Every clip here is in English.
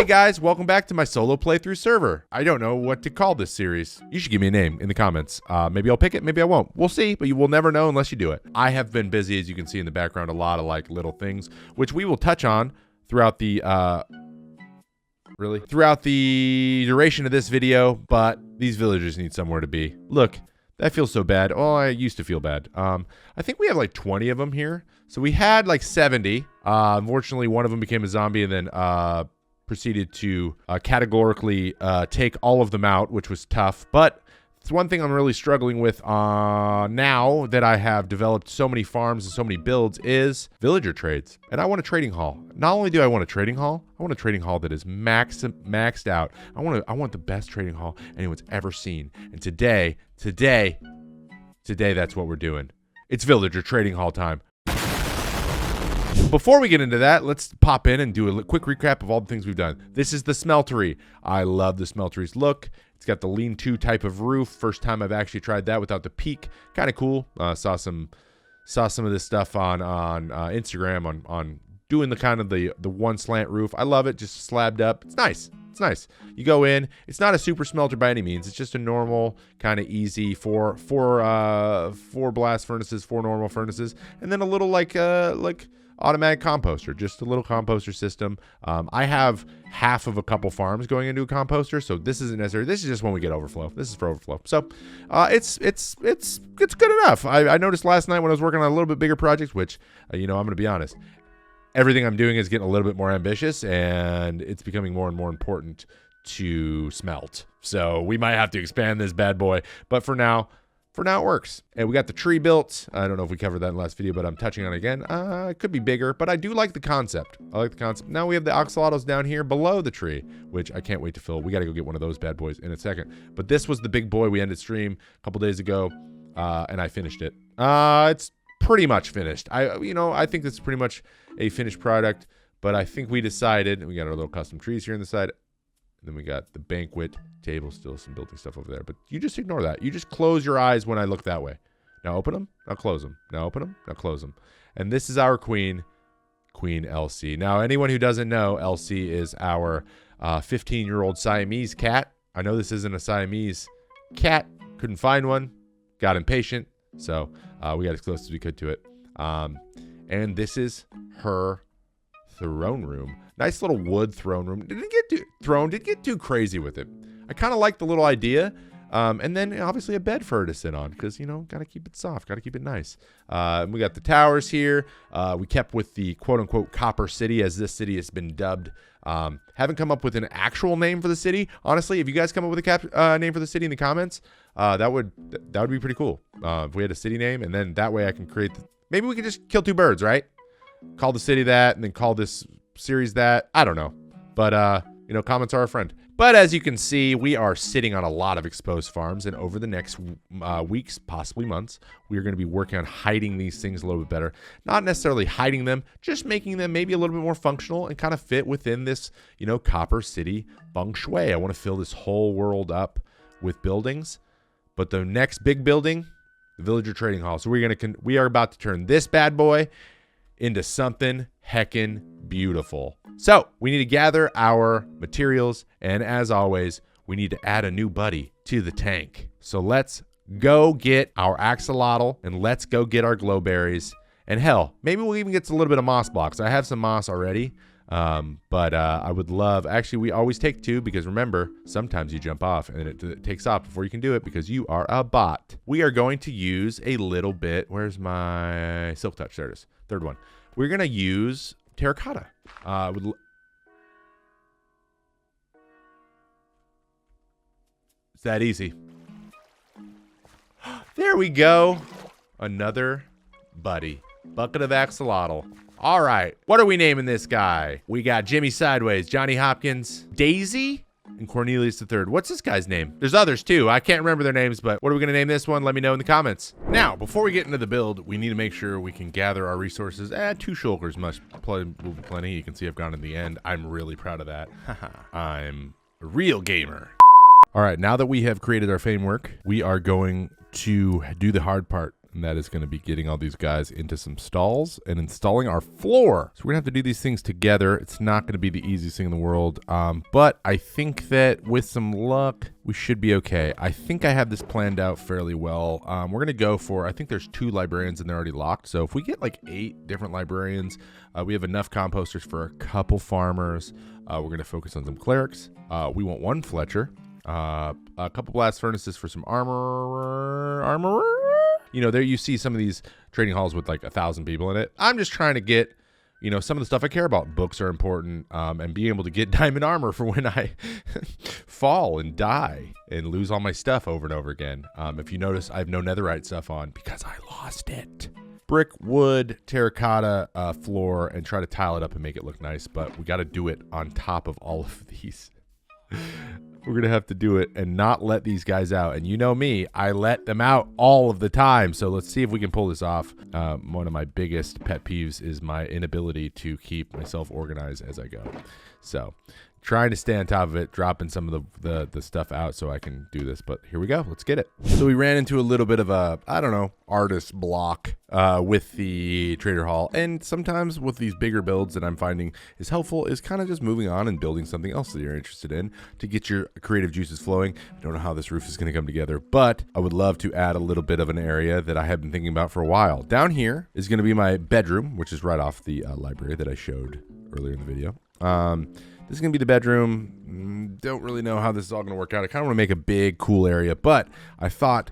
guys, welcome back to my solo playthrough server. I don't know what to call this series. You should give me a name in the comments. Maybe I'll pick it, maybe I won't. We'll see, but you will never know unless you do it. I have been busy, as you can see in the background, a lot of like little things, which we will touch on throughout the throughout the duration of this video, but these villagers need somewhere to be. Look, that feels so bad. Oh, I used to feel bad. I think we have like 20 of them here. So we had like 70. Unfortunately, one of them became a zombie and then proceeded to categorically take all of them out, which was tough. But it's one thing I'm really struggling with now that I have developed so many farms and so many builds is trades. And I want a trading hall. Not only do I want a trading hall, I want a trading hall that is maxed out. I want the best trading hall anyone's ever seen. And today, that's what we're doing. It's villager trading hall time. Before we get into that, let's pop in and do a quick recap of all the things we've done. This is the smeltery. I love the smeltery's look. It's got the lean-to type of roof. First time I've actually tried that without the peak. Kind of cool. Saw some of this stuff on Instagram on doing the kind of the one slant roof. I love it. Just slabbed up. It's nice. It's nice. You go in. It's not a super smelter by any means. It's just a normal kind of easy four blast furnaces, 4 normal furnaces, and then a little like automatic composter, just a little composter system. I have half of a couple farms going into a composter, so this isn't necessary. This is just when we get overflow. This is for overflow. So it's good enough. I noticed last night when I was working on a little bit bigger project, which I'm going to be honest, everything I'm doing is getting a little bit more ambitious, and it's becoming more and more important to smelt. So we might have to expand this bad boy, but for now it works. And we got the tree built. I don't know if we covered that in the last video, but I'm touching on it again. It could be bigger, but I do like the concept. I like the concept. Now we have the axolotls down here below the tree, which I can't wait to fill. We got to go get one of those bad boys in a second. But this was the big boy we ended stream a couple days ago, and I finished it. It's pretty much finished. I think this is pretty much a finished product, but I think we decided, we got our little custom trees here on the side, and then we got the banquet table, still some building stuff over there, but you just ignore that. You just close your eyes when I look that way. Now open them, now close them. Now open them, now close them. And this is our Queen Elsie. Now, anyone who doesn't know, Elsie is our 15-year-old Siamese cat. I know this isn't a Siamese cat. Couldn't find one. Got impatient. So we got as close as we could to it. And this is her throne room. Nice little wood throne room. Didn't get too crazy with it. I kind of like the little idea. And then obviously a bed for her to sit on because, got to keep it soft, got to keep it nice. We got the towers here. We kept with the quote unquote Copper City, as this city has been dubbed. Haven't come up with an actual name for the city. Honestly, if you guys come up with a name for the city in the comments, that would be pretty cool. If we had a city name, and then that way I can create, maybe we could just kill 2 birds, right? Call the city that, and then call this series that. I don't know. But, comments are a friend. But as you can see, we are sitting on a lot of exposed farms, and over the next weeks, possibly months, we are going to be working on hiding these things a little bit better. Not necessarily hiding them, just making them maybe a little bit more functional and kind of fit within this, Copper City feng shui. I want to fill this whole world up with buildings. But the next big building, the villager trading hall. So we are about to turn this bad boy into something heckin' beautiful. So we need to gather our materials, and as always, we need to add a new buddy to the tank. So let's go get our axolotl, and let's go get our glowberries, and hell, maybe we'll even get a little bit of moss blocks. I have some moss already, but I would love, actually we always take 2 because remember, sometimes you jump off and it takes off before you can do it because you are a bot. We are going to use a little bit, where's my silk touch? There it is, 3rd one. We're going to use terracotta. It's that easy. There we go. Another buddy. Bucket of axolotl. All right. What are we naming this guy? We got Jimmy Sideways, Johnny Hopkins, Daisy, and Cornelius III. What's this guy's name? There's others too. I can't remember their names, but what are we going to name this one? Let me know in the comments. Now, before we get into the build, we need to make sure we can gather our resources. 2 shulkers will be plenty. You can see I've gone in the end. I'm really proud of that. I'm a real gamer. All right, now that we have created our framework, we are going to do the hard part. And that is going to be getting all these guys into some stalls and installing our floor. So we're going to have to do these things together. It's not going to be the easiest thing in the world. But I think that with some luck, we should be okay. I think I have this planned out fairly well. We're going to go for, I think there's 2 librarians and they're already locked. So if we get like 8 different librarians, we have enough composters for a couple farmers. We're going to focus on some clerics. We want 1 Fletcher. A couple blast furnaces for some armorer. You know, there you see some of these trading halls with like 1,000 people in it. I'm just trying to get, you know, some of the stuff I care about. Books are important, and being able to get diamond armor for when I fall and die and lose all my stuff over and over again. If you notice, I have no netherite stuff on because I lost it. Brick, wood, terracotta floor, and try to tile it up and make it look nice. But we got to do it on top of all of these. We're going to have to do it and not let these guys out. And you know me, I let them out all of the time. So let's see if we can pull this off. One of my biggest pet peeves is my inability to keep myself organized as I go. So trying to stay on top of it, dropping some of the stuff out so I can do this. But here we go. Let's get it. So we ran into a little bit of a, I don't know, artist block with the trader hall. And sometimes with these bigger builds that I'm finding is helpful is kind of just moving on and building something else that you're interested in to get your creative juices flowing. I don't know how this roof is going to come together, but I would love to add a little bit of an area that I have been thinking about for a while. Down here is going to be my bedroom, which is right off the library that I showed earlier in the video. This is going to be the bedroom. Don't really know how this is all going to work out. I kind of want to make a big, cool area, but I thought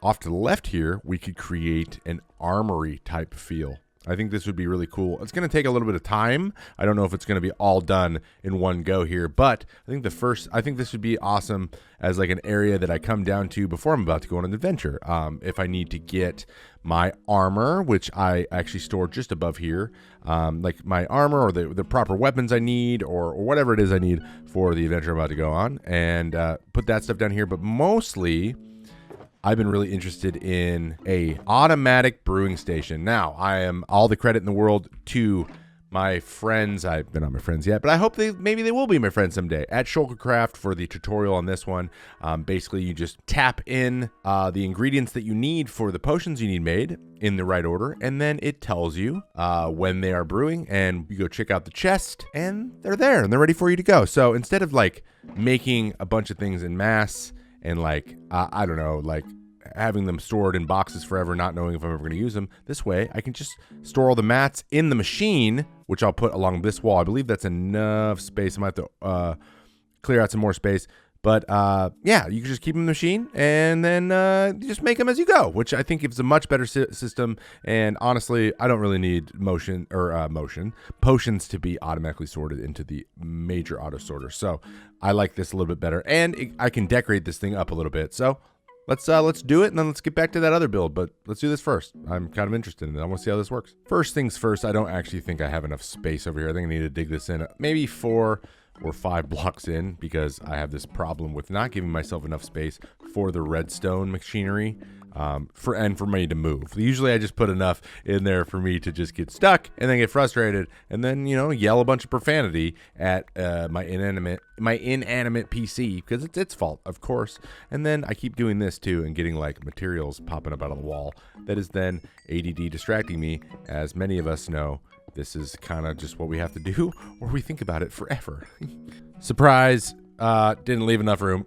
off to the left here, we could create an armory type feel. I think this would be really cool. It's going to take a little bit of time. I don't know if it's going to be all done in one go here, but I think this would be awesome as like an area that I come down to before I'm about to go on an adventure. If I need to get my armor, which I actually store just above here, like my armor or the proper weapons I need or whatever it is I need for the adventure I'm about to go on, and put that stuff down here. But mostly, I've been really interested in a automatic brewing station. Now, I am all the credit in the world to my friends. I've been on my friends yet, but I hope maybe they will be my friends someday at Shulkercraft for the tutorial on this one. Basically, you just tap in the ingredients that you need for the potions you need made in the right order, and then it tells you when they are brewing, and you go check out the chest, and they're there, and they're ready for you to go. So instead of like making a bunch of things in mass and like, I don't know, like having them stored in boxes forever, not knowing if I'm ever going to use them, this way I can just store all the mats in the machine, which I'll put along this wall. I believe that's enough space. I might have to clear out some more space. But yeah, you can just keep them in the machine and then just make them as you go, which I think gives a much better system. And honestly, I don't really need potions to be automatically sorted into the major auto sorter. So I like this a little bit better, and I can decorate this thing up a little bit. So let's do it, and then let's get back to that other build. But let's do this first. I'm kind of interested in it. I want to see how this works. First things first, I don't actually think I have enough space over here. I think I need to dig this in maybe 4 or 5 blocks in, because I have this problem with not giving myself enough space for the redstone machinery for me to move. Usually I just put enough in there for me to just get stuck and then get frustrated and then, you know, yell a bunch of profanity at my inanimate PC, because it's its fault, of course. And then I keep doing this too and getting like materials popping up out of the wall that is then ADD distracting me. As many of us know, this is kind of just what we have to do, or we think about it forever. Surprise, didn't leave enough room.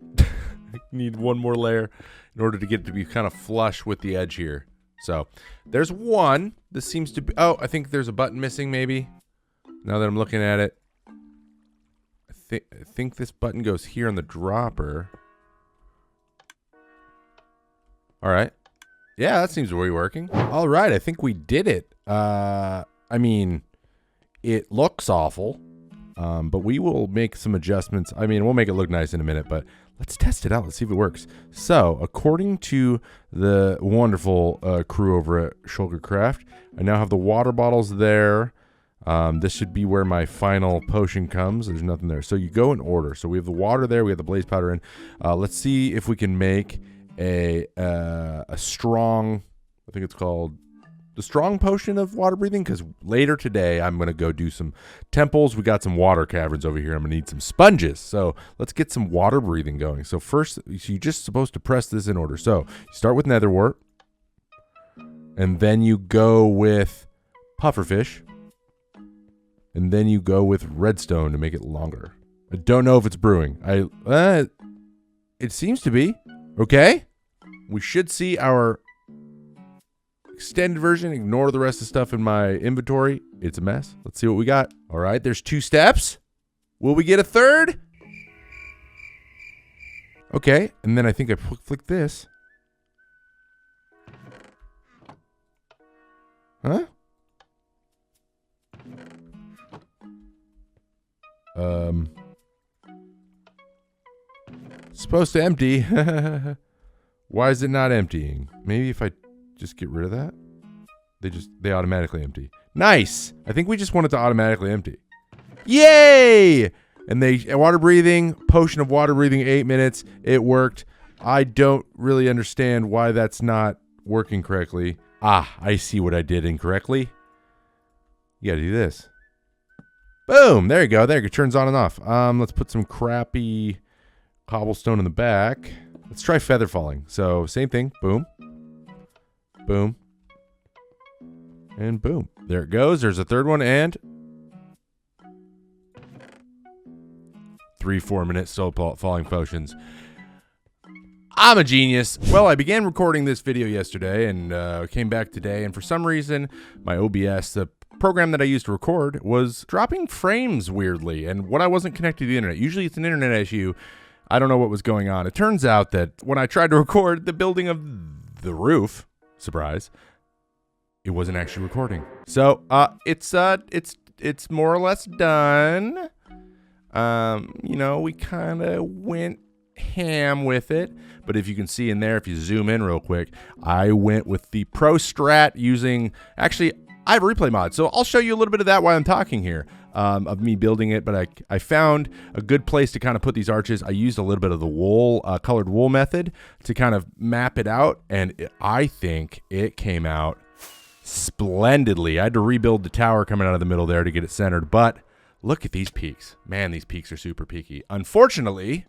I need one more layer in order to get it to be kind of flush with the edge here. So there's one. This seems to be, oh, I think there's a button missing maybe. Now that I'm looking at it, I think this button goes here on the dropper. All right. Yeah, that seems to be working. All right, I think we did it. I mean, it looks awful, but we will make some adjustments. I mean, we'll make it look nice in a minute, but let's test it out. Let's see if it works. So, according to the wonderful crew over at Shulkercraft, I now have the water bottles there. This should be where my final potion comes. There's nothing there. So you go in order. So we have the water there. We have the blaze powder in. Let's see if we can make a strong, I think it's called the strong potion of water breathing, because later today I'm going to go do some temples. We got some water caverns over here. I'm going to need some sponges. So let's get some water breathing going. So first, you're just supposed to press this in order. So you start with nether wart. And then you go with pufferfish. And then you go with redstone to make it longer. I don't know if it's brewing. It seems to be. Okay. We should see our extended version. Ignore the rest of the stuff in my inventory. It's a mess. Let's see what we got. All right, there's 2 steps. Will we get a third? Okay, and then I think I flick this. Huh? Supposed to empty. Why is it not emptying? Maybe if I just get rid of that? They automatically empty. Nice! I think we just want it to automatically empty. Yay! And water breathing, potion of water breathing, 8 minutes. It worked. I don't really understand why that's not working correctly. Ah, I see what I did incorrectly. You gotta do this. Boom! There you go. There it turns on and off. Let's put some crappy cobblestone in the back. Let's try feather falling. So same thing. Boom. Boom. And boom. There it goes. There's a third one and 3-4 minute still falling potions. I'm a genius. Well, I began recording this video yesterday and came back today, and for some reason my OBS, the program that I used to record, was dropping frames weirdly, and when I wasn't connected to the internet. Usually it's an internet issue. I don't know what was going on. It turns out that when I tried to record the building of the roof, surprise, it wasn't actually recording. So it's more or less done. You know, we kind of went ham with it, but if you can see in there, if you zoom in real quick, I went with the Pro Strat using, actually, I have a replay mod, so I'll show you a little bit of that while I'm talking here, of me building it, but I found a good place to kind of put these arches. I used a little bit of the wool, colored wool method to kind of map it out, and I think it came out splendidly. I had to rebuild the tower coming out of the middle there to get it centered, but look at these peaks. Man, these peaks are super peaky. Unfortunately,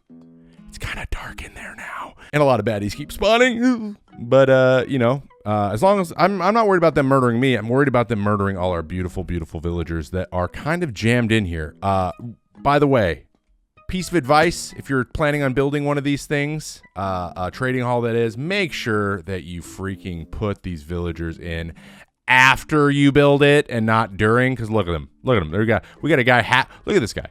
it's kind of dark in there now, and a lot of baddies keep spawning. But you know, as long as I'm not worried about them murdering me, I'm worried about them murdering all our beautiful, beautiful villagers that are kind of jammed in here. By the way, piece of advice: if you're planning on building one of these things, a trading hall that is, make sure that you freaking put these villagers in after you build it and not during, because look at them. Look at them. There we got a guy look at this guy.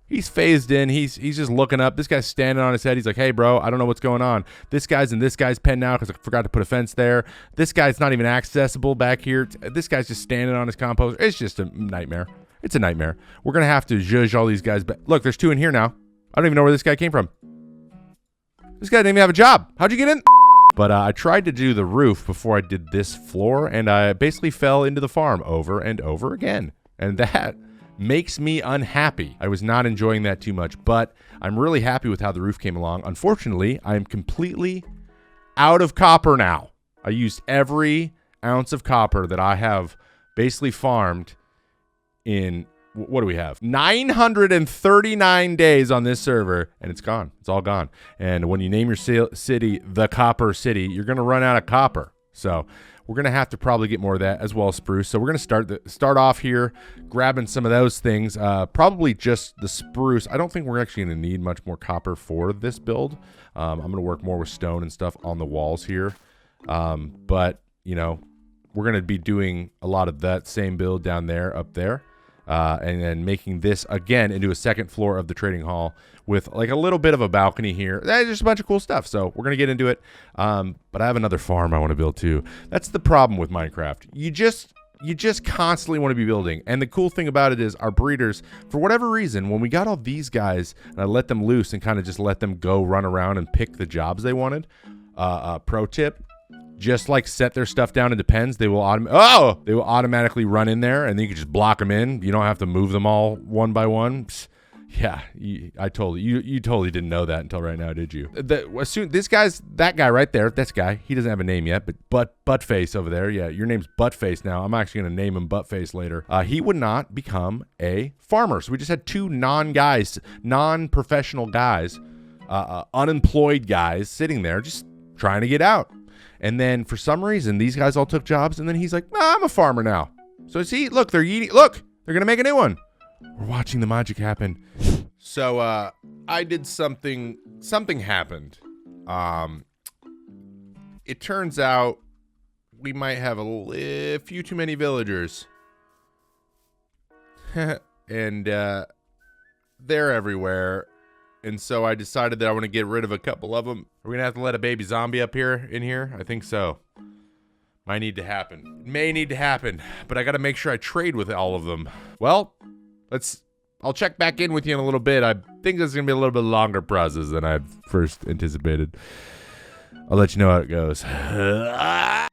He's phased in. He's just looking up. This guy's standing on his head. He's like, hey, bro, I don't know what's going on. This guy's in this guy's pen now because I forgot to put a fence there. This guy's not even accessible back here. This guy's just standing on his compost. It's just a nightmare. It's a nightmare. We're going to have to judge all these guys. But look, there's 2 in here now. I don't even know where this guy came from. This guy didn't even have a job. How'd you get in? But I tried to do the roof before I did this floor, and I basically fell into the farm over and over again. And that makes me unhappy. I was not enjoying that too much, but I'm really happy with how the roof came along. Unfortunately, I am completely out of copper now. I used every ounce of copper that I have basically farmed in, what do we have? 939 days on this server, and it's gone. It's all gone. And when you name your city the Copper City, you're going to run out of copper. So we're going to have to probably get more of that, as well as spruce. So we're going to start off here grabbing some of those things. Probably just the spruce. I don't think we're actually going to need much more copper for this build. I'm going to work more with stone and stuff on the walls here. But, you know, we're going to be doing a lot of that same build down there, up there. And then making this again into a second floor of the trading hall with like a little bit of a balcony here. There's just a bunch of cool stuff. So we're going to get into it. But I have another farm I want to build too. That's the problem with Minecraft. You just constantly want to be building. And the cool thing about it is our breeders, for whatever reason, when we got all these guys and I let them loose and kind of just let them go run around and pick the jobs they wanted. Pro tip. Just like set their stuff down in the pens, they will automatically run in there, and then you can just block them in. You don't have to move them all one by one. Psst. Yeah, you totally didn't know that until right now, did you? That guy right there, this guy, he doesn't have a name yet, but Buttface over there, yeah, your name's Buttface now. I'm actually gonna name him Buttface later. He would not become a farmer, so we just had 2 non-professional guys, unemployed guys sitting there just trying to get out. And then for some reason, these guys all took jobs. And then he's like, nah, I'm a farmer now. So see, look, they're eating. Look, they're going to make a new one. We're watching the magic happen. So I did something. Something happened. It turns out we might have a few too many villagers. And they're everywhere. And so I decided that I want to get rid of a couple of them. Are we going to have to let a baby zombie up here in here? I think so. Might need to happen. It may need to happen, but I got to make sure I trade with all of them. Well, I'll check back in with you in a little bit. I think this is going to be a little bit longer process than I first anticipated. I'll let you know how it goes.